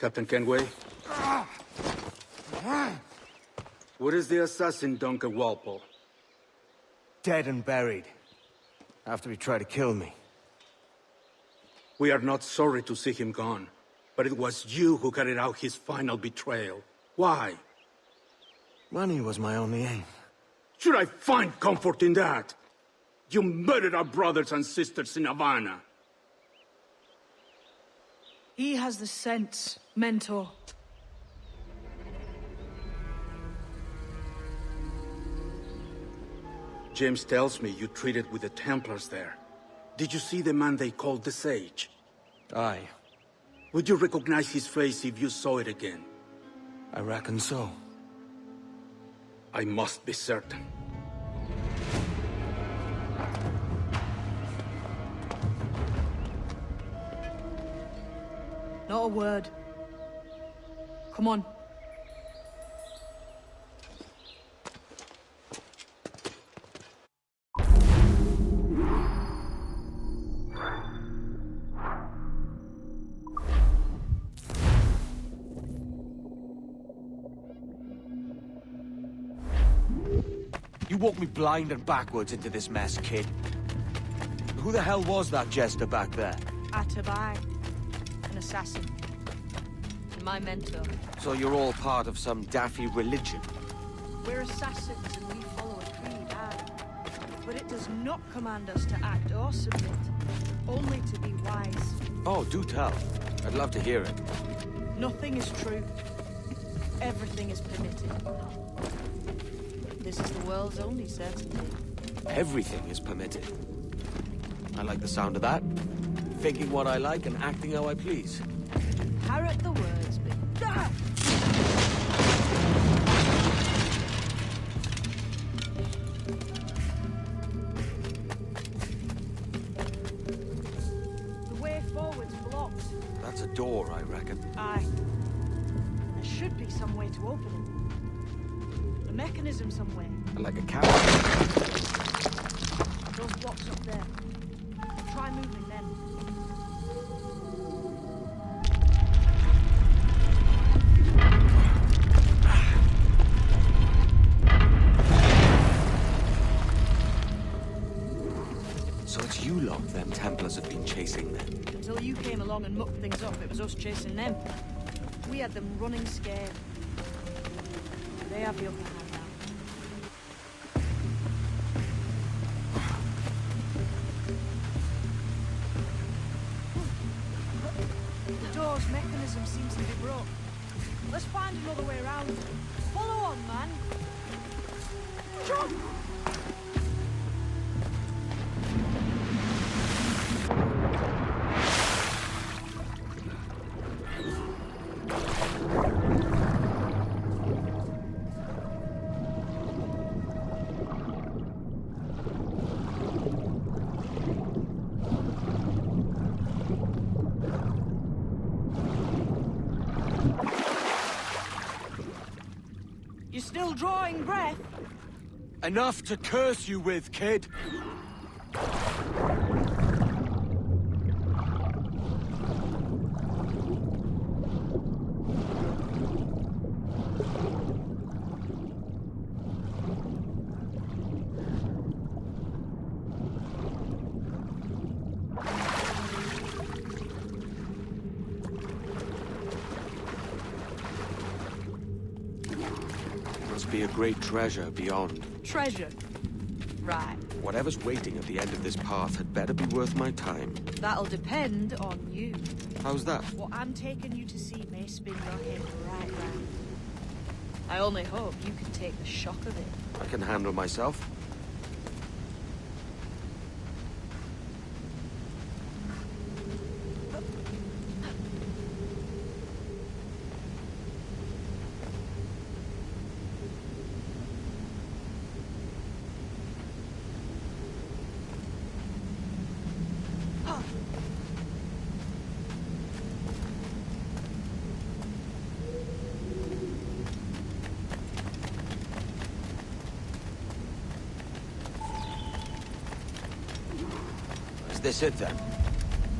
Captain Kenway? Where is the assassin, Duncan Walpole? Dead and buried. After he tried to kill me. We are not sorry to see him gone, but it was you who carried out his final betrayal. Why? Money was my only aim. Should I find comfort in that? You murdered our brothers and sisters in Havana. He has the sense, Mentor. James tells me you traded with the Templars there. Did you see the man they called the Sage? Aye. Would you recognize his face if you saw it again? I reckon so. I must be certain. Not a word. Come on. You walked me blind and backwards into this mess, kid. Who the hell was that jester back there? Atabai. An assassin. And my mentor. So you're all part of some daffy religion? We're assassins and we follow a creed, aye. But it does not command us to act or submit. Only to be wise. Oh, do tell. I'd love to hear it. Nothing is true. Everything is permitted. This is the world's only certainty. Everything is permitted. I like the sound of that. Thinking what I like and acting how I please. Parrot the words, but... Ah! The way forward's blocked. That's a door, I reckon. Aye. There should be some way to open it. A mechanism somewhere. Like a cat. Those blocks up there. Try moving them. So it's you lot them Templars have been chasing then? Until you came along and mucked things up, it was us chasing them. We had them running scared. They have the upper hand now. The door's mechanism seems to be broke. Let's find another way around. Follow on, man. Jump! You're still drawing breath? Enough to curse you with, kid! Must be a great treasure beyond. Treasure. Right. Whatever's waiting at the end of this path had better be worth my time. That'll depend on you. How's that? What I'm taking you to see may spin your head right round. I only hope you can take the shock of it. I can handle myself. Is this it then?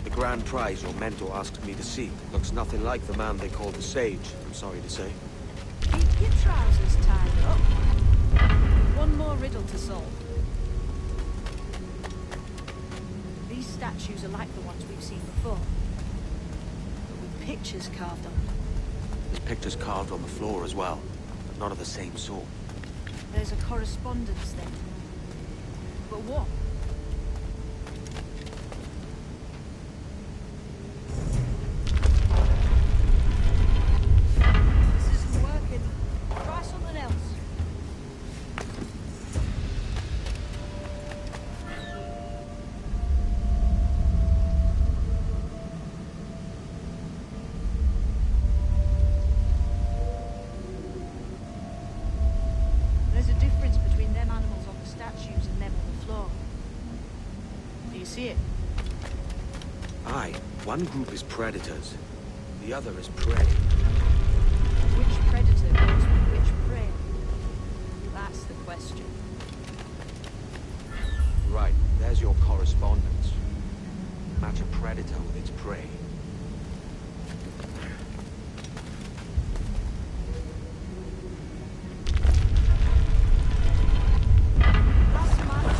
The grand prize your mentor asked me to see. Looks nothing like the man they call the Sage, I'm sorry to say. Keep your trousers tied up. One more riddle to solve. These statues are like the ones we've seen before, but with pictures carved on them. There's pictures carved on the floor as well, but not of the same sort. There's a correspondence then. But what? This isn't working. Try something else. There's a difference between them animals on the statues and them on the floor. Do you see it? Aye, one group is predators, the other is prey. Which predator goes with which prey? That's the question. Right, there's your correspondence. Match a predator with its prey. That's the match.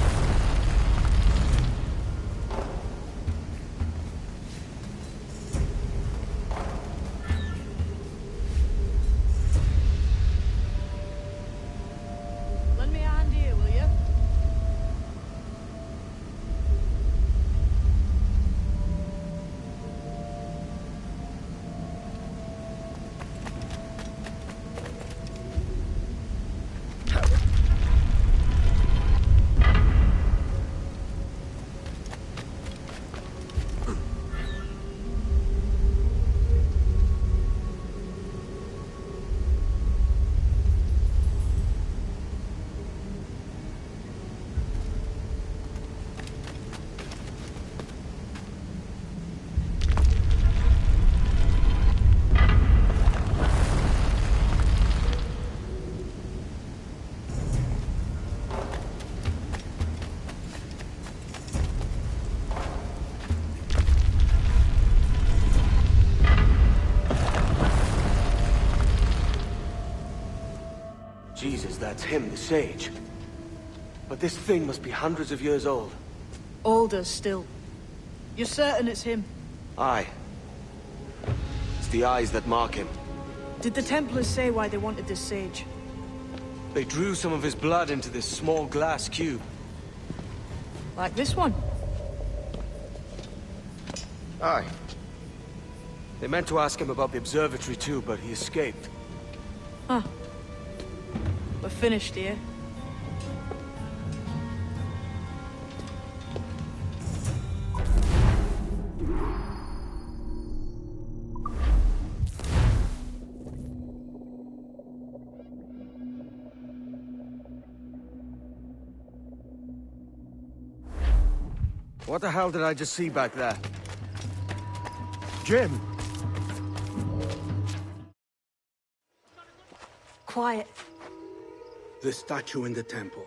Lend me a hand here, will you? Jesus, that's him, the Sage. But this thing must be hundreds of years old. Older still. You're certain it's him? Aye. It's the eyes that mark him. Did the Templars say why they wanted this sage? They drew some of his blood into this small glass cube. Like this one? Aye. They meant to ask him about the observatory too, but he escaped. Huh. We're finished here. What the hell did I just see back there? Jim! Quiet. The statue in the temple.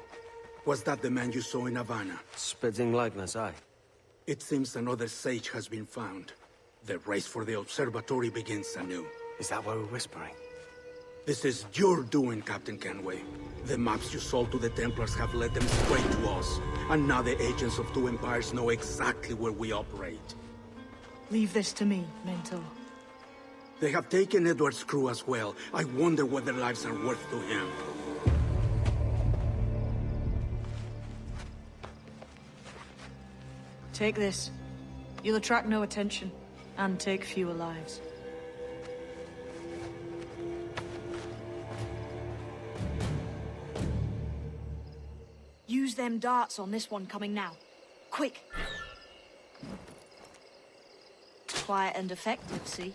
Was that the man you saw in Havana? Spitting likeness, aye. It seems another sage has been found. The race for the observatory begins anew. Is that what we're whispering? This is your doing, Captain Kenway. The maps you sold to the Templars have led them straight to us. And now the agents of two empires know exactly where we operate. Leave this to me, Mentor. They have taken Edward's crew as well. I wonder what their lives are worth to him. Take this. You'll attract no attention, and take fewer lives. Use them darts on this one coming now. Quick! Quiet and effective, see?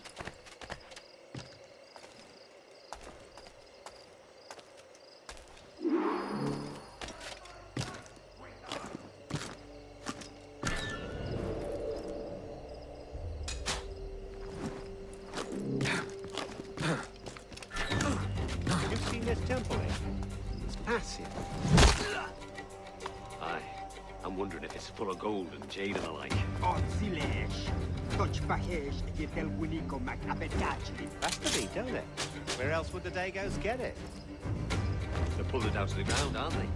You've seen this temple, eh? It's massive. Aye. I'm wondering if it's full of gold and jade and the like. Otsilesh. Toch pahesh yetel winiko mak abetachli. That's the beat, don't it? Where else would the Dagos get it? They pulled it down to the ground, aren't they?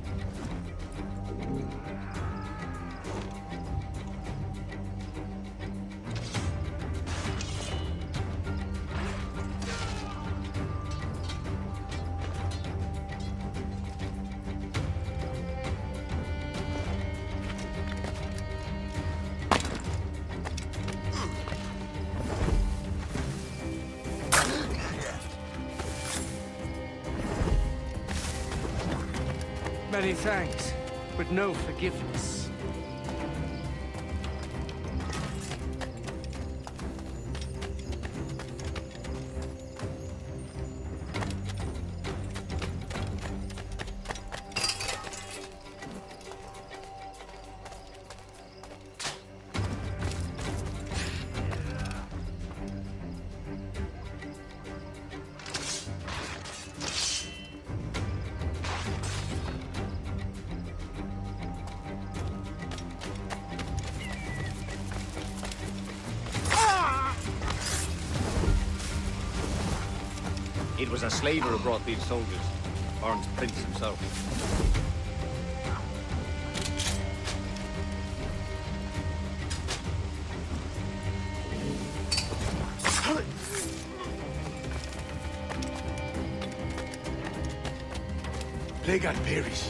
Many thanks, but no forgiveness. It was a slaver who brought these soldiers. Orm's prince himself. Legal perish.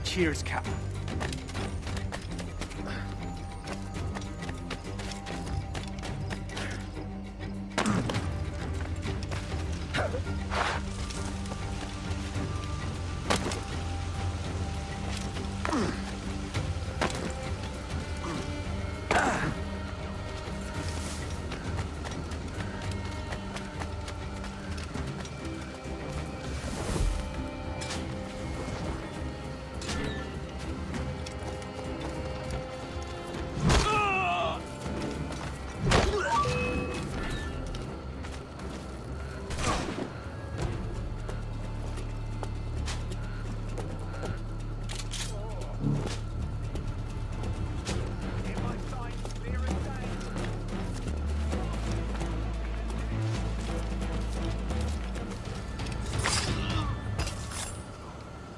Cheers, Cap.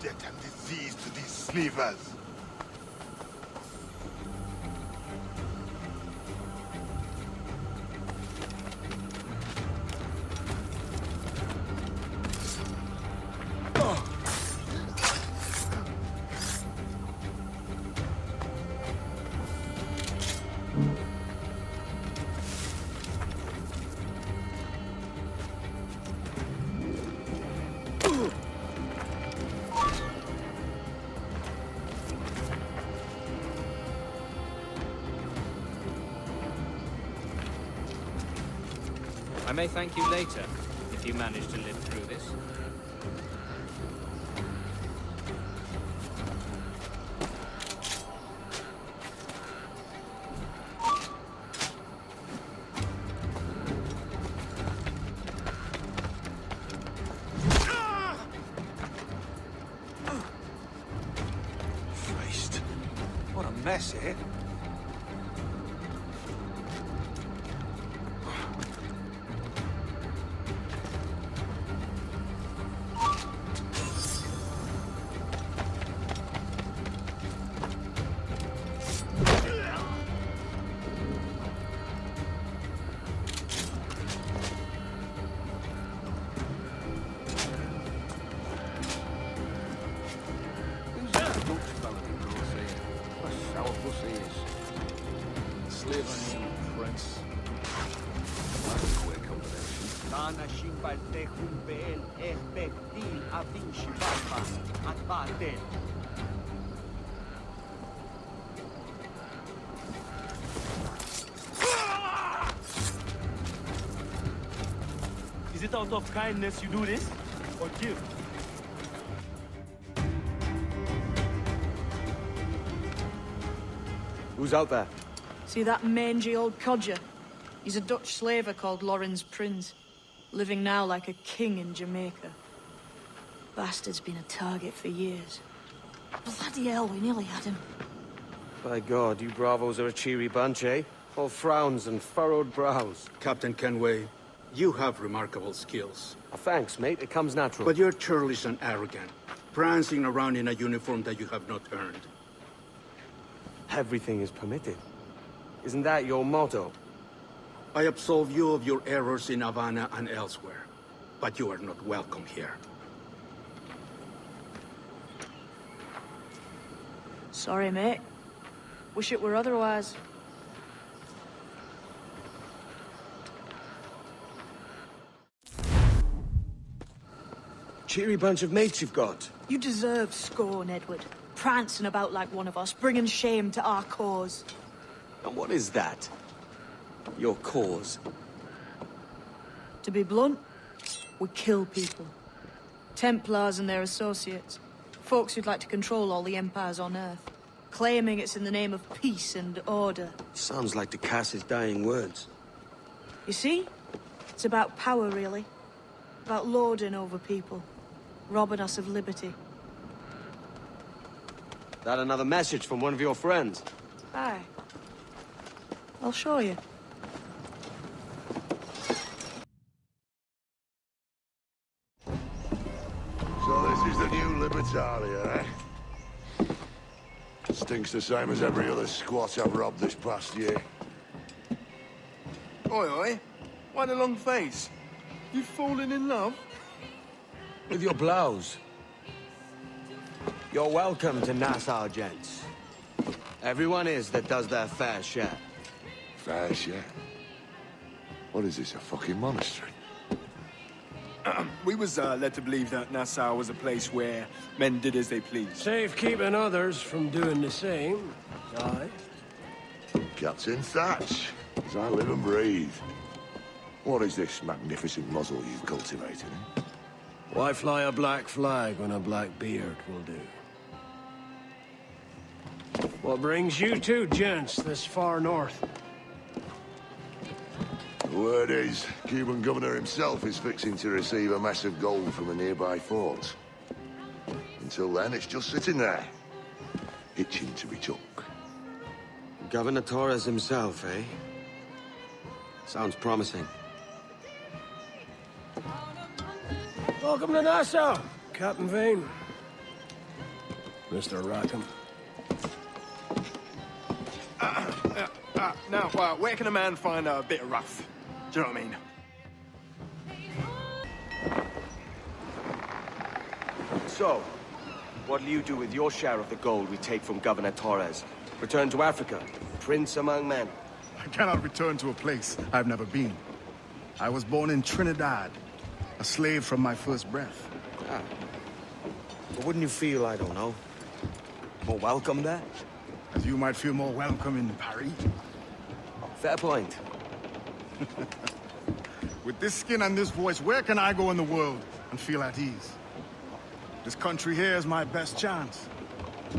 Death and disease to these slavers. I may thank you later, if you manage to live through this. mess, eh? Tana shimbal te humbeel, ehbektil avin shibalpa, at batel. Is it out of kindness you do this? Or gift? Who's out there? See that mangy old codger? He's a Dutch slaver called Lorenz Prins, living now like a king in Jamaica. Bastard's been a target for years. Bloody hell, we nearly had him. By God, you bravos are a cheery bunch, eh? All frowns and furrowed brows. Captain Kenway, you have remarkable skills. Thanks, mate. It comes natural. But you're churlish and arrogant, prancing around in a uniform that you have not earned. Everything is permitted. Isn't that your motto? I absolve you of your errors in Havana and elsewhere, but you are not welcome here. Sorry, mate. Wish it were otherwise. Cheery bunch of mates you've got. You deserve scorn, Edward. Prancing about like one of us, bringing shame to our cause. And what is that? Your cause? To be blunt, we kill people. Templars and their associates. Folks who'd like to control all the empires on Earth. Claiming it's in the name of peace and order. Sounds like Ducass's dying words. You see? It's about power, really. About lording over people. Robbing us of liberty. That another message from one of your friends? Aye. I'll show you. So this is the new Libertalia, eh? Stinks the same as every other squat I've robbed this past year. Oi, oi. Why the long face? You fallen in love? With your blouse. You're welcome to Nassau, gents. Everyone is that does their fair share. Fair share. What is this, a fucking monastery? We was led to believe that Nassau was a place where men did as they pleased. Safe keeping others from doing the same. Aye. Captain Thatch, as I live and breathe. What is this magnificent muzzle you've cultivated, eh? Why fly a black flag when a black beard will do? What brings you two gents this far north? The word is, Cuban governor himself is fixing to receive a mess of gold from a nearby fort. Until then, it's just sitting there, itching to be took. Governor Torres himself, eh? Sounds promising. Welcome to Nassau, Captain Vane. Mr. Rackham. Now, where can a man find a bit of rough? Do you know what I mean? So, what'll you do with your share of the gold we take from Governor Torres? Return to Africa, prince among men. I cannot return to a place I've never been. I was born in Trinidad, a slave from my first breath. Ah. But wouldn't you feel, I don't know, more welcome there? As you might feel more welcome in Paris. Fair point. With this skin and this voice, where can I go in the world and feel at ease? This country here is my best chance.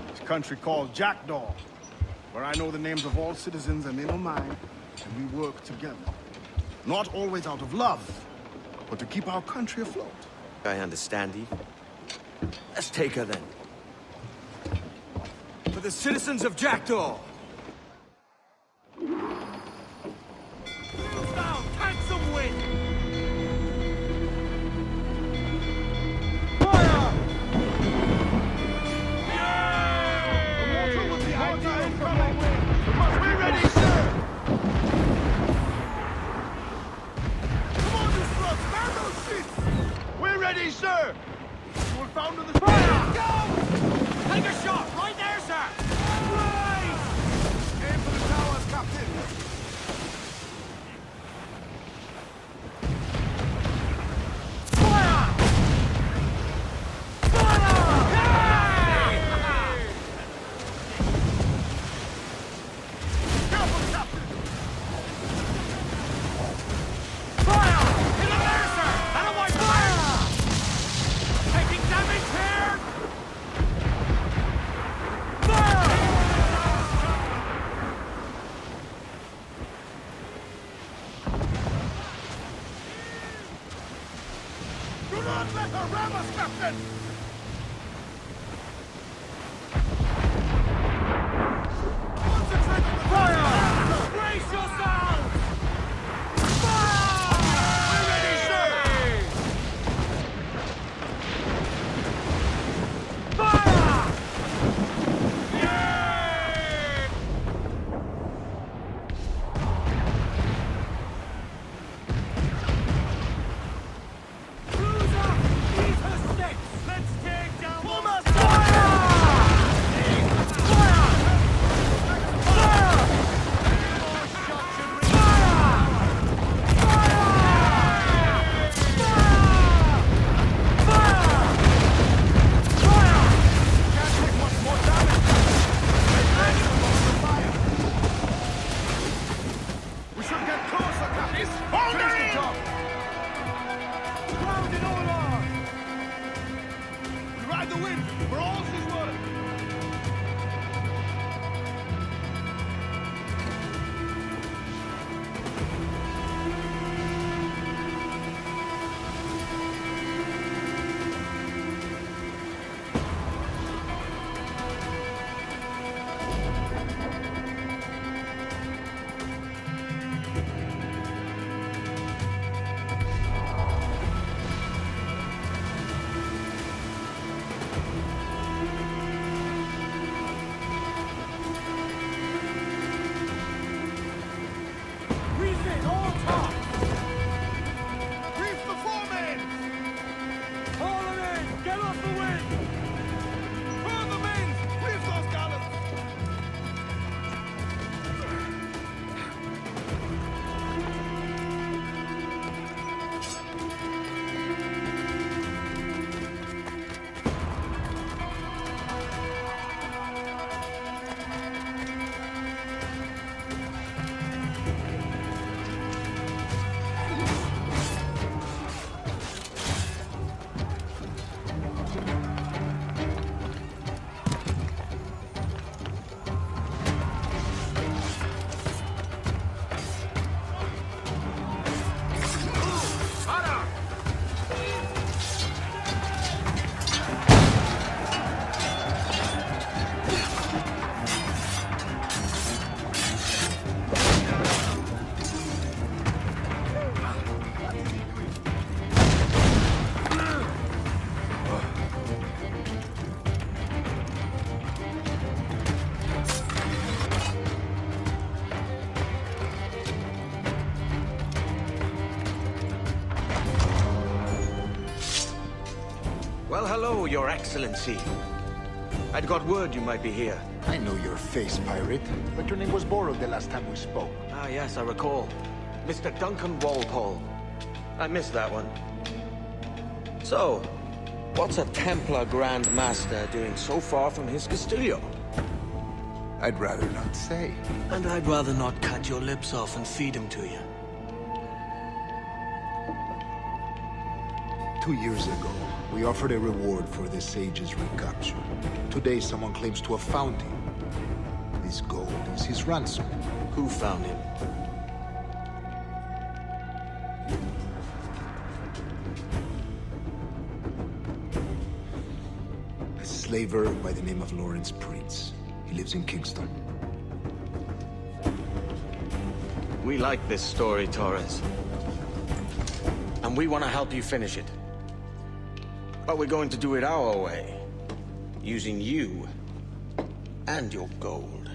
This country called Jackdaw, where I know the names of all citizens and they know mine, and we work together. Not always out of love, but to keep our country afloat. I understand, Eve. Let's take her then. For the citizens of Jackdaw! Down! Take some wind! We're ready, sir! We're ready, sir! You were found in the fire! Go! Take a shot! Right there, sir! Right! Aim for the towers, Captain! Fire! Careful, Captain! Fire! In the air, sir! Out of my fire! Taking damage here! Fire! Do not let her ram us, Captain! Concentrate on the fire! Brace yourselves! We're ready, sir! Fire! Cruiser! Eat her sticks! Let's take down the fire! Fire! Fire! More shots should reach. Fire! Can't take much more damage! We should get closer, Captain! Finish the job! Grounded all on! We ride the wind! We're all his word! Refit all top! Reef the foreman! Haul them in! Get off the wind! Burn the mains! Reef those gallows! Well, hello, Your Excellency. I'd got word you might be here. I know your face, pirate, but your name was borrowed the last time we spoke. Ah, yes, I recall. Mr. Duncan Walpole. I missed that one. So, what's a Templar Grand Master doing so far from his Castillo? I'd rather not say. And I'd rather not cut your lips off and feed him to you. 2 years ago, we offered a reward for the sage's recapture. Today, someone claims to have found him. This gold is his ransom. Who found him? A slaver by the name of Lawrence Prince. He He lives in Kingston. We like this story, Torres. And we want to help you finish it. But we're going to do it our way. Using you and your gold.